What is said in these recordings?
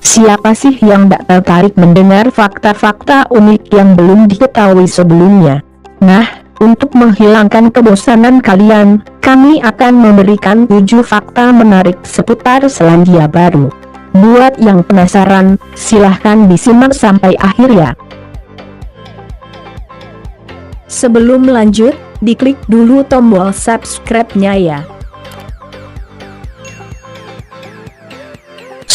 Siapa sih yang tak tertarik mendengar fakta-fakta unik yang belum diketahui sebelumnya? Nah, untuk menghilangkan kebosanan kalian, kami akan memberikan 7 fakta menarik seputar Selandia Baru. Buat yang penasaran, silahkan disimak sampai akhir ya. Sebelum lanjut, diklik dulu tombol subscribe-nya ya.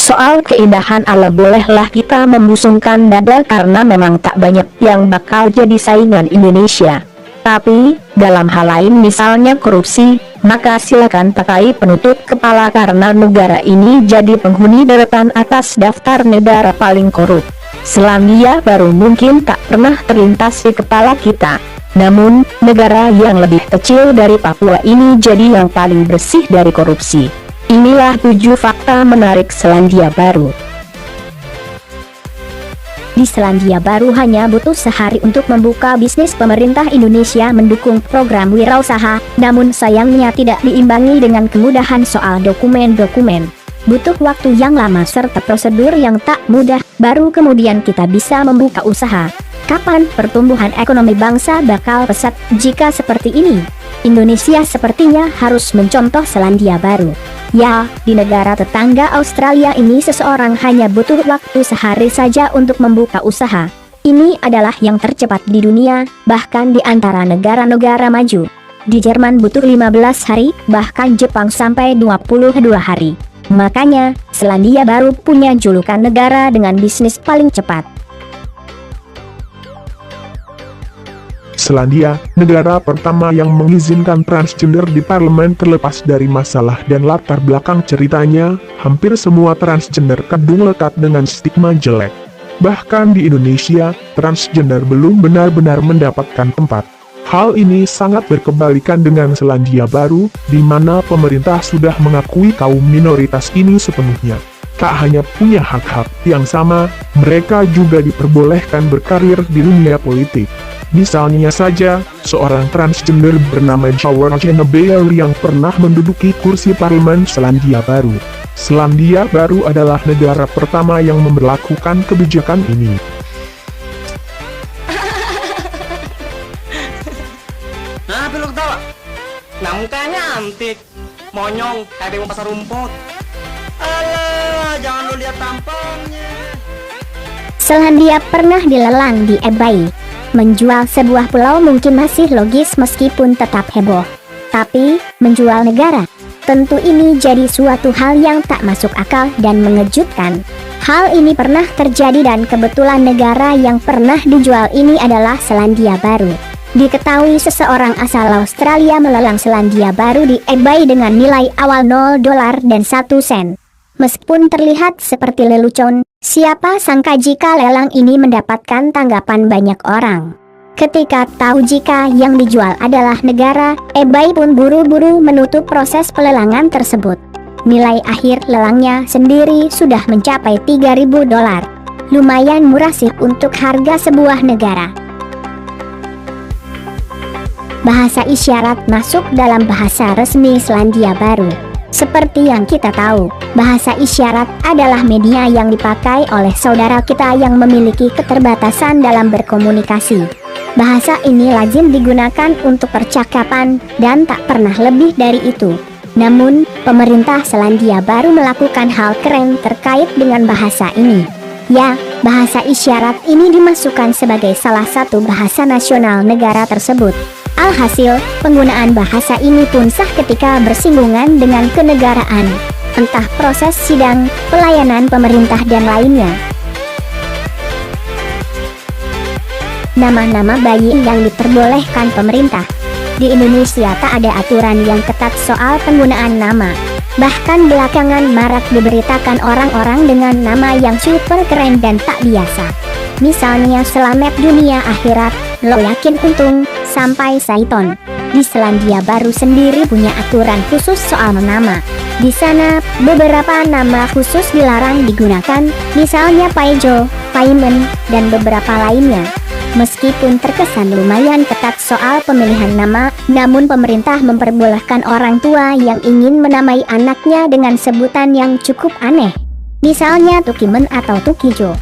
Soal keindahan alam bolehlah kita membusungkan dada karena memang tak banyak yang bakal jadi saingan Indonesia. Tapi, dalam hal lain misalnya korupsi, maka silakan pakai penutup kepala karena negara ini jadi penghuni deretan atas daftar negara paling korup. Selandia Baru mungkin tak pernah terlintas di kepala kita. Namun, negara yang lebih kecil dari Papua ini jadi yang paling bersih dari korupsi. Inilah 7 fakta menarik Selandia Baru. Di Selandia Baru hanya butuh sehari untuk membuka bisnis. Pemerintah Indonesia mendukung program wirausaha, namun sayangnya tidak diimbangi dengan kemudahan soal dokumen-dokumen. Butuh waktu yang lama serta prosedur yang tak mudah, baru kemudian kita bisa membuka usaha. Kapan pertumbuhan ekonomi bangsa bakal pesat jika seperti ini? Indonesia sepertinya harus mencontoh Selandia Baru. Ya, di negara tetangga Australia ini seseorang hanya butuh waktu sehari saja untuk membuka usaha. Ini adalah yang tercepat di dunia, bahkan di antara negara-negara maju. Di Jerman butuh 15 hari, bahkan Jepang sampai 22 hari. Makanya, Selandia Baru punya julukan negara dengan bisnis paling cepat. Selandia, negara pertama yang mengizinkan transgender di parlemen. Terlepas dari masalah dan latar belakang ceritanya, hampir semua transgender kadung lekat dengan stigma jelek. Bahkan di Indonesia, transgender belum benar-benar mendapatkan tempat. Hal ini sangat berkebalikan dengan Selandia Baru, di mana pemerintah sudah mengakui kaum minoritas ini sepenuhnya. Tak hanya punya hak-hak yang sama, mereka juga diperbolehkan berkarir di dunia politik. Misalnya saja, seorang transgender bernama Jower Genebeer yang pernah menduduki kursi parlemen Selandia Baru. Selandia Baru adalah negara pertama yang memberlakukan kebijakan ini. Nah, peluk tawa. Nah, mukanya antik. Monyong, kayak di pasar rumput. Alah, jangan lu lihat tampangnya. Selandia pernah dilelang di eBay. Menjual sebuah pulau mungkin masih logis meskipun tetap heboh. Tapi, menjual negara, tentu ini jadi suatu hal yang tak masuk akal dan mengejutkan. Hal ini pernah terjadi dan kebetulan negara yang pernah dijual ini adalah Selandia Baru. Diketahui seseorang asal Australia melelang Selandia Baru di eBay dengan nilai awal $0 dan 1 sen. Meskipun terlihat seperti lelucon, siapa sangka jika lelang ini mendapatkan tanggapan banyak orang. Ketika tahu jika yang dijual adalah negara, eBay pun buru-buru menutup proses pelelangan tersebut. Nilai akhir lelangnya sendiri sudah mencapai $3.000. Lumayan murah sih untuk harga sebuah negara. Bahasa isyarat masuk dalam bahasa resmi Selandia Baru. Seperti yang kita tahu, bahasa isyarat adalah media yang dipakai oleh saudara kita yang memiliki keterbatasan dalam berkomunikasi. Bahasa ini lazim digunakan untuk percakapan dan tak pernah lebih dari itu. Namun, pemerintah Selandia Baru melakukan hal keren terkait dengan bahasa ini. Ya, bahasa isyarat ini dimasukkan sebagai salah satu bahasa nasional negara tersebut. Alhasil, penggunaan bahasa ini pun sah ketika bersinggungan dengan kenegaraan, entah proses sidang, pelayanan pemerintah dan lainnya. Nama-nama bayi yang diperbolehkan pemerintah. Di Indonesia tak ada aturan yang ketat soal penggunaan nama. Bahkan belakangan marak diberitakan orang-orang dengan nama yang super keren dan tak biasa. Misalnya Selamat Dunia Akhirat, Lo Yakin Untung, sampai Saiton. Di Selandia Baru sendiri punya aturan khusus soal nama. Di sana, beberapa nama khusus dilarang digunakan, misalnya Paijo, Paimen, dan beberapa lainnya. Meskipun terkesan lumayan ketat soal pemilihan nama, namun pemerintah memperbolehkan orang tua yang ingin menamai anaknya dengan sebutan yang cukup aneh. misalnya Tukimen atau Tukijo.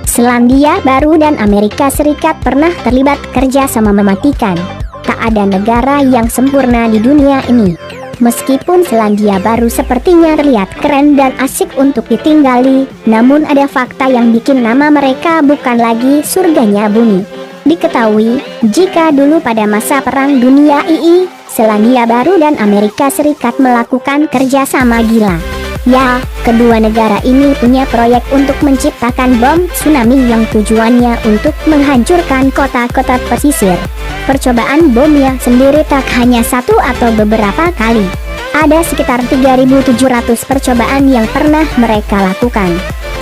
Selandia Baru dan Amerika Serikat pernah terlibat kerja sama mematikan. Tak ada negara yang sempurna di dunia ini. Meskipun Selandia Baru sepertinya terlihat keren dan asik untuk ditinggali, namun ada fakta yang bikin nama mereka bukan lagi surganya bumi. Diketahui, jika dulu pada masa Perang Dunia II, Selandia Baru dan Amerika Serikat melakukan kerjasama gila. Ya, kedua negara ini punya proyek untuk menciptakan bom tsunami yang tujuannya untuk menghancurkan kota-kota pesisir. Percobaan bomnya sendiri tak hanya satu atau beberapa kali. Ada sekitar 3.700 percobaan yang pernah mereka lakukan.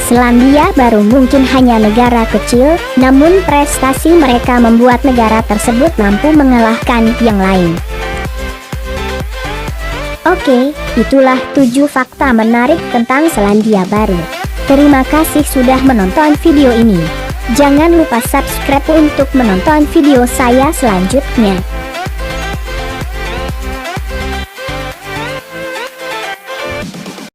Selandia Baru mungkin hanya negara kecil, namun prestasi mereka membuat negara tersebut mampu mengalahkan yang lain. Oke, itulah 7 fakta menarik tentang Selandia Baru. Terima kasih sudah menonton video ini. Jangan lupa subscribe untuk menonton video saya selanjutnya.